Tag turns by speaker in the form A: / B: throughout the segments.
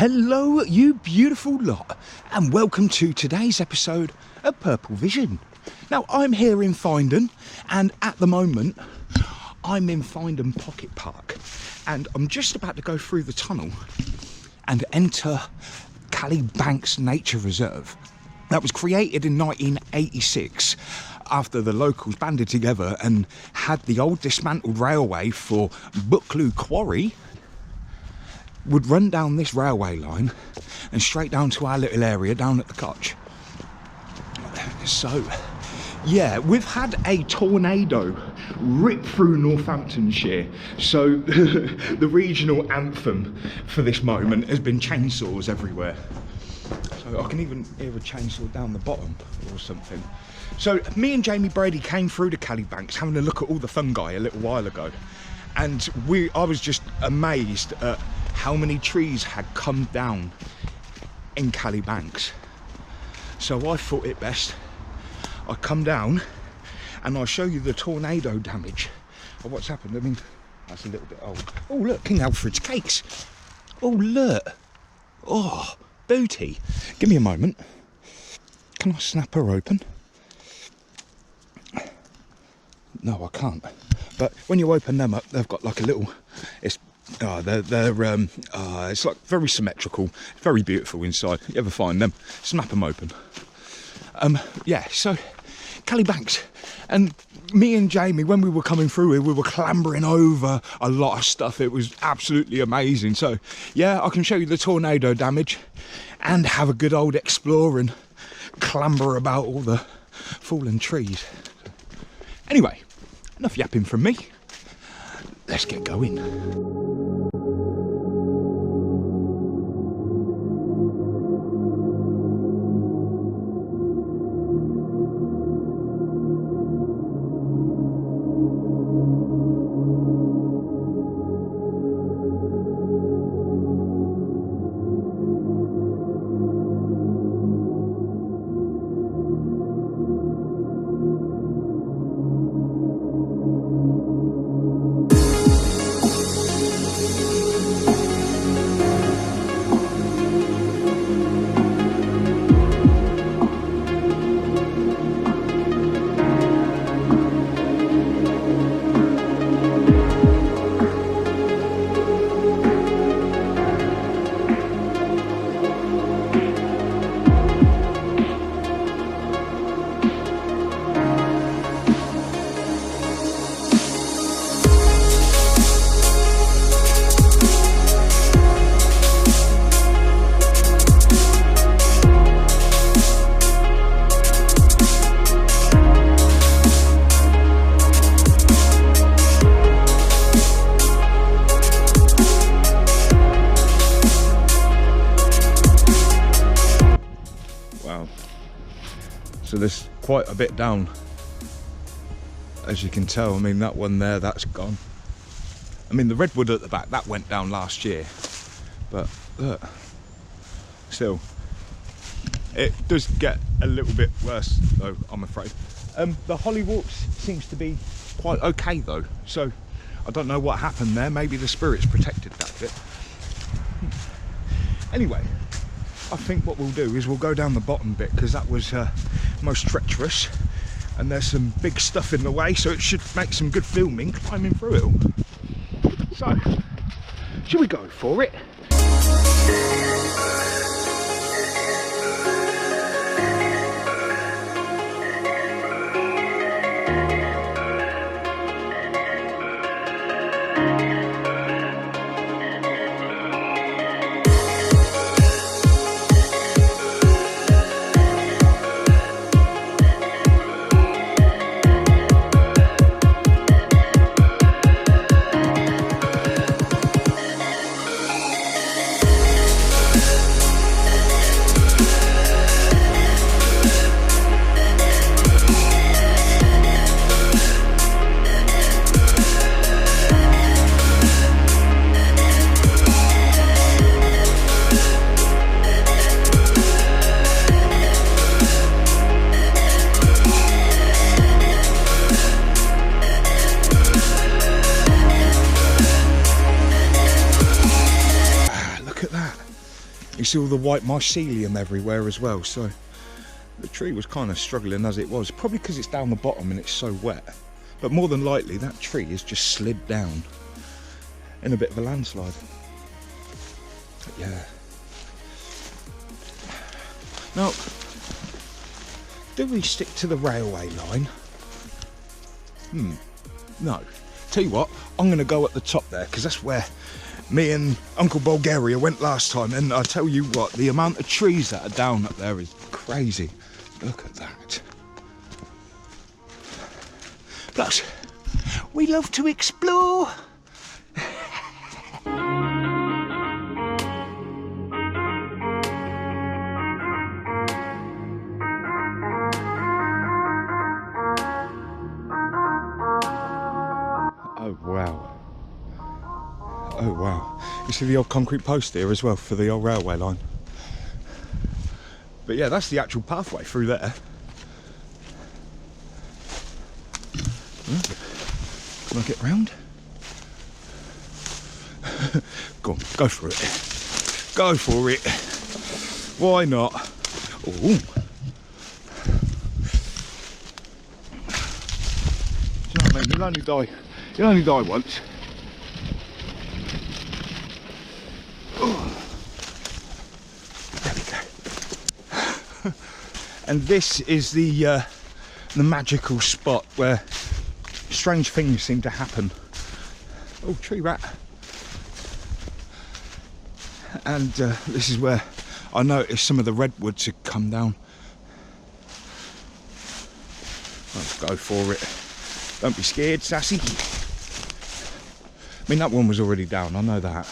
A: Hello, you beautiful lot, and welcome to today's episode of PurpleVision. Now, I'm here in Finedon, and at the moment, I'm in Finedon Pocket Park, and I'm just about to go through the tunnel and enter Calibanks Nature Reserve. That was created in 1986 after the locals banded together and had the old dismantled railway for Buccleuch Quarry would run down this railway line and straight down to our little area down at the Cotch. So, yeah, we've had a tornado rip through Northamptonshire. So the regional anthem for this moment has been chainsaws everywhere. So I can even hear a chainsaw down the bottom or something. So me and Jamie Brady came through the Calibanks having a look at all the fungi a little while ago. And I was just amazed at how many trees had come down in Calibanks. So I thought it best I come down and I'll show you the tornado damage of what's happened. I mean, that's a little bit old. Oh look, King Alfred's cakes. Oh look. Oh, booty. Give me a moment. Can I snap her open? No, I can't. But when you open them up, they've got like a little, it's like very symmetrical, very beautiful inside. You ever find them? Snap them open. Yeah, so Calibanks, and me and Jamie, when we were coming through here, we were clambering over a lot of stuff. It was absolutely amazing. So yeah, I can show you the tornado damage and have a good old explore and clamber about all the fallen trees. Anyway, enough yapping from me. Let's get going. So there's quite a bit down, as you can tell. I mean, that one there, that's gone. I mean, the redwood at the back, that went down last year, but look, still, it does get a little bit worse though, I'm afraid. The hollywalks seems to be quite okay though, so I don't know what happened there. Maybe the spirits protected that bit. Anyway, I think what we'll do is we'll go down the bottom bit, because that was most treacherous, and there's some big stuff in the way, so it should make some good filming climbing through it all. So, shall we go for it? You see all the white mycelium everywhere as well, so the tree was kind of struggling as it was, probably because it's down the bottom and it's so wet. But more than likely that tree has just slid down in a bit of a landslide. But yeah. Now, do we stick to the railway line? No. Tell you what, I'm going to go at the top there, because that's where me and Uncle Bulgaria went last time, and I tell you what, the amount of trees that are down up there is crazy. Look at that. Plus, we love to explore. Oh wow. Oh wow. You see the old concrete post here as well for the old railway line. But yeah, that's the actual pathway through there. Can I get round? Go on, go for it. Go for it. Why not? Ooh. Do you know what I mean? You'll only die once. There we go. And this is the magical spot where strange things seem to happen. Oh, tree rat. And this is where I noticed some of the redwoods had come down. Let's go for it. Don't be scared, sassy. I mean, that one was already down, I know that.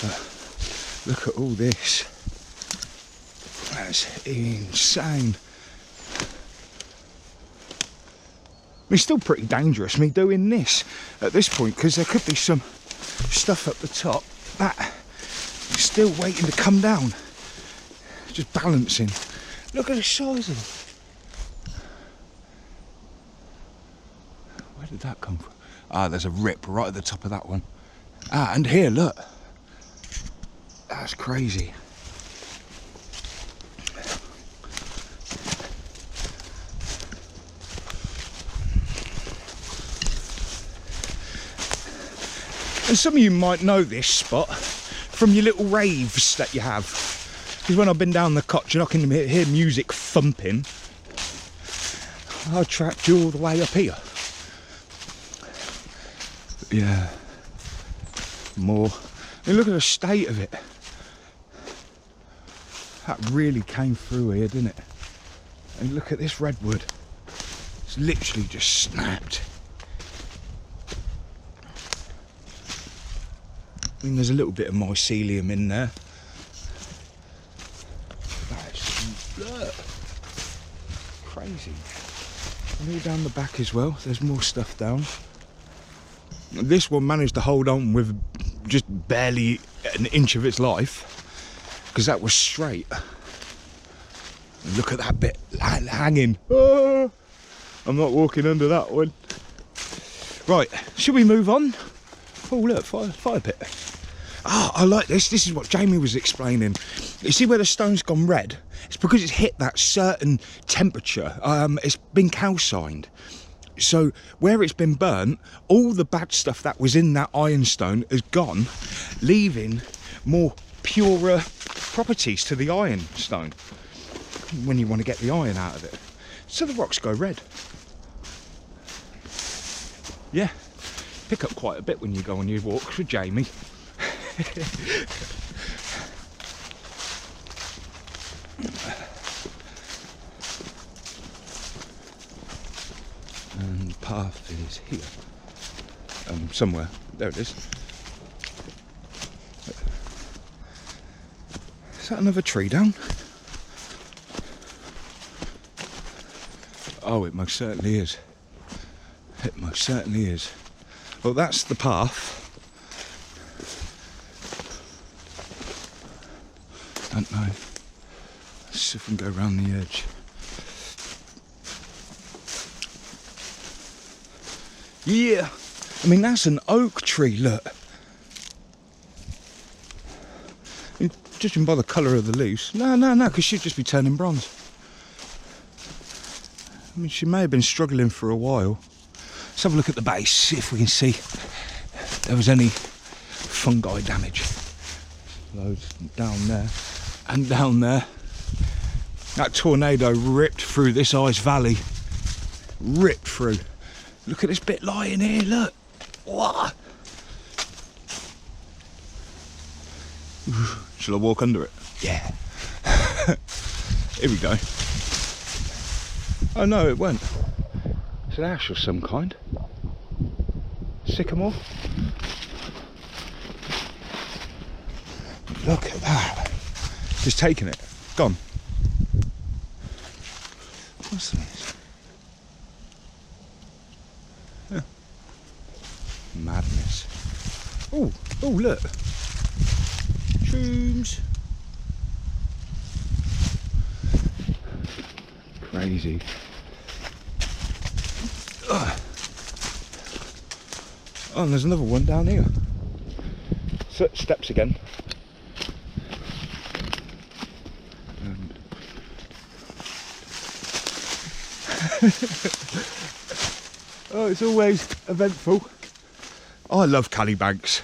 A: But look at all this. That's insane. I mean, it's still pretty dangerous me doing this at this point, because there could be some stuff up the top that is still waiting to come down. Just balancing. Look at the size of them. Where did that come from? Ah, there's a rip right at the top of that one. Ah, and here, look. That's crazy. And some of you might know this spot from your little raves that you have. Because when I've been down the Koch and I can hear music thumping, I tracked you all the way up here. But yeah, more. I mean, look at the state of it. That really came through here, didn't it? And look at this redwood. It's literally just snapped. I mean, there's a little bit of mycelium in there. That's crazy. And all down the back as well, there's more stuff down. This one managed to hold on with just barely an inch of its life, because that was straight. And look at that bit hanging. Oh, I'm not walking under that one. Right, should we move on? Oh look, fire pit. Ah, I like this. This is what Jamie was explaining. You see where the stone's gone red? It's because it's hit that certain temperature. It's been calcined. So where it's been burnt, all the bad stuff that was in that ironstone has gone, leaving more purer properties to the ironstone when you want to get the iron out of it. So the rocks go red. Yeah, pick up quite a bit when you go on your walks with Jamie. And the path is here. Somewhere. There it is. Is that another tree down? Oh, it most certainly is. It most certainly is. Well, that's the path. Don't know. Let's see if we can go around the edge. Yeah, I mean, that's an oak tree, look. Judging by the colour of the leaves. No, because she'd just be turning bronze. I mean, she may have been struggling for a while. Let's have a look at the base, see if we can see if there was any fungi damage. Loads down there and down there. That tornado ripped through this ice valley. Ripped through. Look at this bit lying here, look. What? Shall I walk under it? Yeah. Here we go. Oh no, it went. It's an ash of some kind. Sycamore. Look at that. Just taking it. Gone. What's this? Yeah. Madness. Oh, look. Shrooms. Crazy. Ugh. Oh, and there's another one down here. So, steps again. And oh, it's always eventful. Oh, I love Calibanks.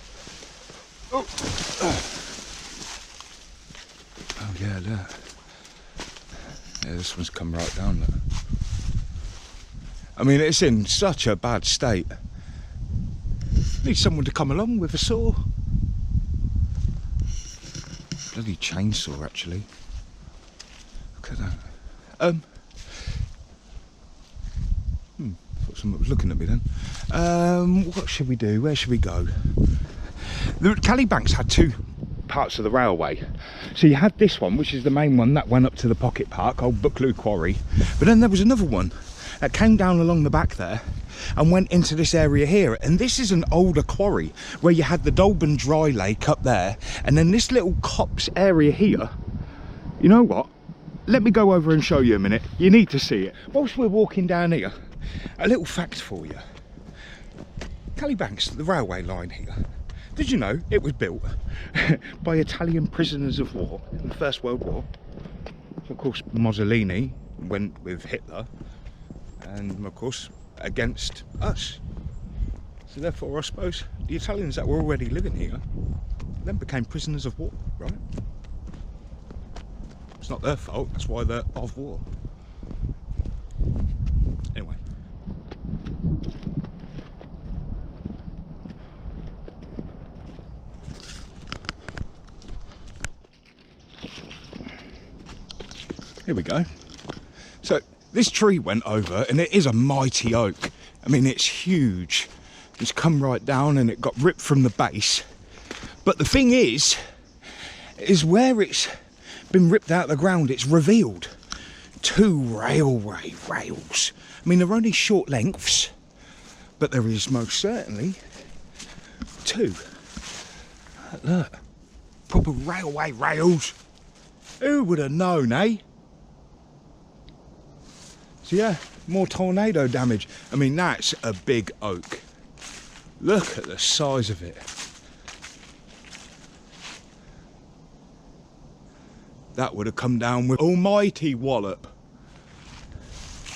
A: Oh, yeah, look. Yeah, this one's come right down there. I mean, it's in such a bad state. Need someone to come along with a saw. Bloody chainsaw, actually. Look at that. Thought someone was looking at me then. What should we do? Where should we go? The Calibanks had two parts of the railway. So you had this one, which is the main one that went up to the Pocket Park, old Buccleuch Quarry. But then there was another one that came down along the back there and went into this area here. And this is an older quarry where you had the Dolben Dry Lake up there, and then this little copse area here. You know what? Let me go over and show you a minute. You need to see it. Whilst we're walking down here, a little fact for you. Calibanks, the railway line here, did you know it was built by Italian prisoners of war in the First World War? So of course Mussolini went with Hitler, and of course against us. So therefore I suppose the Italians that were already living here then became prisoners of war, right? It's not their fault, that's why they're of war. Anyway. Here we go. So this tree went over, and it is a mighty oak. I mean, it's huge. It's come right down and it got ripped from the base. But the thing is where it's been ripped out of the ground, it's revealed two railway rails. I mean, they're only short lengths, but there is most certainly two. Look, proper railway rails. Who would have known, eh? So yeah, more tornado damage. I mean, that's a big oak. Look at the size of it. That would have come down with almighty wallop.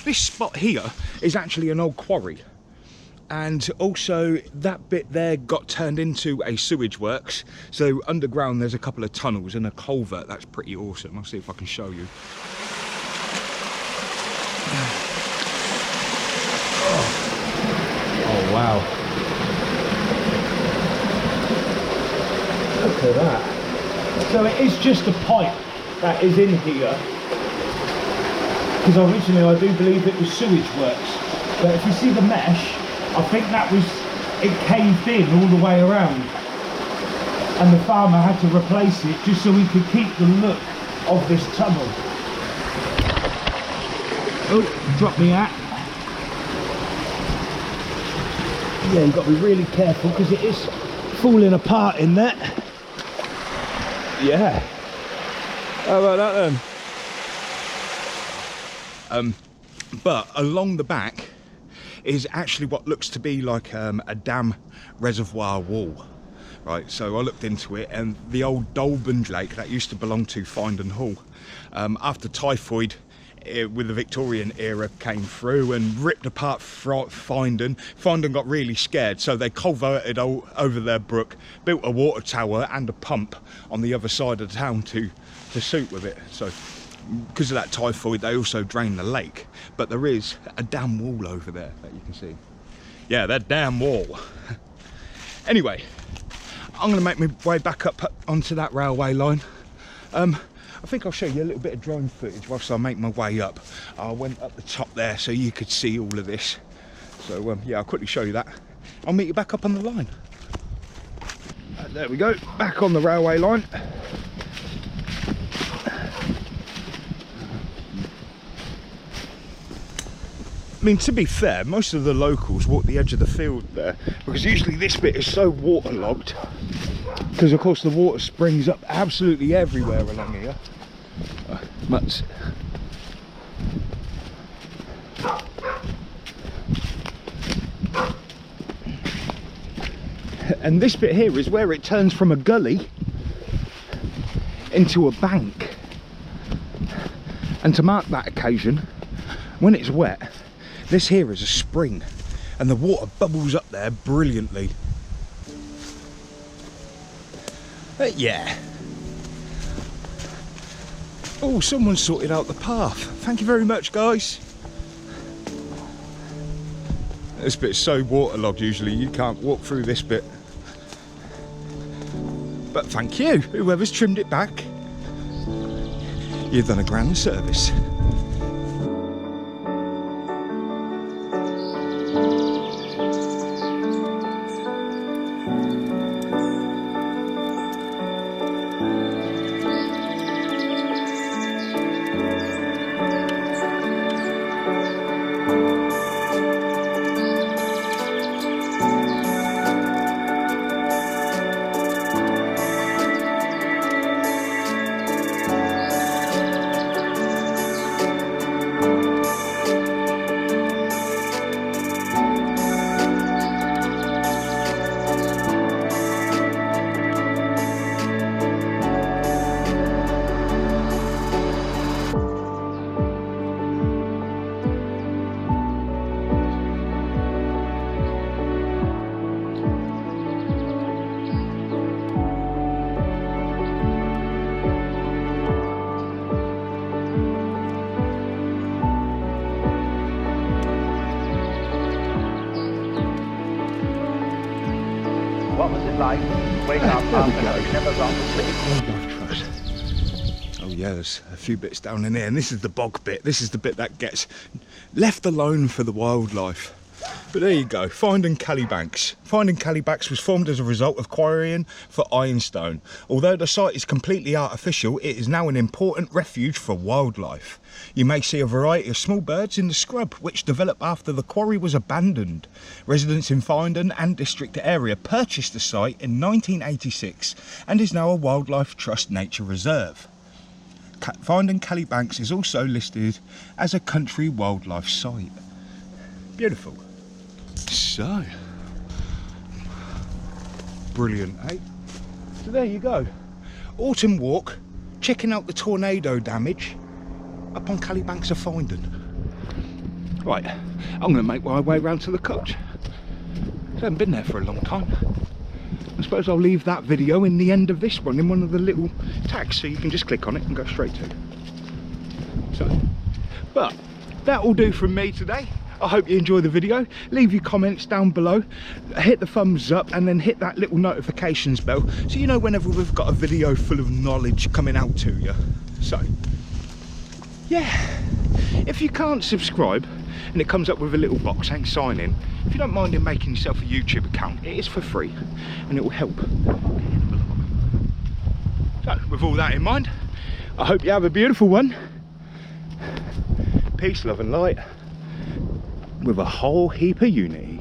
A: This spot here is actually an old quarry. And also that bit there got turned into a sewage works. So underground there's a couple of tunnels and a culvert. That's pretty awesome. I'll see if I can show you. Oh wow. Look at that. So it is just a pipe that is in here. Because originally I do believe it was sewage works. But if you see the mesh, I think that was, it caved in all the way around. And the farmer had to replace it just so he could keep the look of this tunnel. Oh, drop me out. Yeah, you've got to be really careful because it is falling apart in there. Yeah. How about that then? But along the back is actually what looks to be like a dam reservoir wall, Right, so I looked into it, and the old Dolben Lake that used to belong to Finedon Hall, after typhoid with the Victorian era came through and ripped apart Finedon. Finedon got really scared, so they culverted over their brook, built a water tower and a pump on the other side of the town to suit with it. So because of that typhoid, they also drained the lake, but there is a damn wall over there that you can see. Yeah, that damn wall. Anyway, I'm going to make my way back up onto that railway line. I think I'll show you a little bit of drone footage whilst I make my way up. I went up the top there so you could see all of this. So yeah, I'll quickly show you that. I'll meet you back up on the line. There we go, back on the railway line. I mean, to be fair, most of the locals walk the edge of the field there, because usually this bit is so waterlogged, because of course the water springs up absolutely everywhere along here. And this bit here is where it turns from a gully into a bank. And to mark that occasion, when it's wet, this here is a spring, and the water bubbles up there brilliantly. But yeah. Oh, someone sorted out the path. Thank you very much, guys. This bit's so waterlogged usually, you can't walk through this bit. But thank you, whoever's trimmed it back. You've done a grand service.
B: What was it like? Wake up after you never got to sleep.
A: Oh yeah, there's a few bits down in here, and this is the bog bit. This is the bit that gets left alone for the wildlife. But there you go, Finedon Callybanks. Finedon Callybanks was formed as a result of quarrying for ironstone. Although the site is completely artificial, it is now an important refuge for wildlife. You may see a variety of small birds in the scrub, which developed after the quarry was abandoned. Residents in Finedon and district area purchased the site in 1986 and is now a Wildlife Trust Nature Reserve. Finedon Callybanks is also listed as a country wildlife site. Beautiful. So, brilliant, eh? So there you go. Autumn walk, checking out the tornado damage up on Callybanks of Finedon. Right, I'm going to make my way round to the cottage. I haven't been there for a long time. I suppose I'll leave that video in the end of this one in one of the little tags, so you can just click on it and go straight to it. So, but that will do from me today. I hope you enjoy the video. Leave your comments down below, hit the thumbs up, and then hit that little notifications bell so you know whenever we've got a video full of knowledge coming out to you. So yeah, if you can't subscribe and it comes up with a little box saying sign in, if you don't mind in making yourself a YouTube account, it is for free and it will help. So with all that in mind, I hope you have a beautiful one. Peace, love and light, with a whole heap of unity.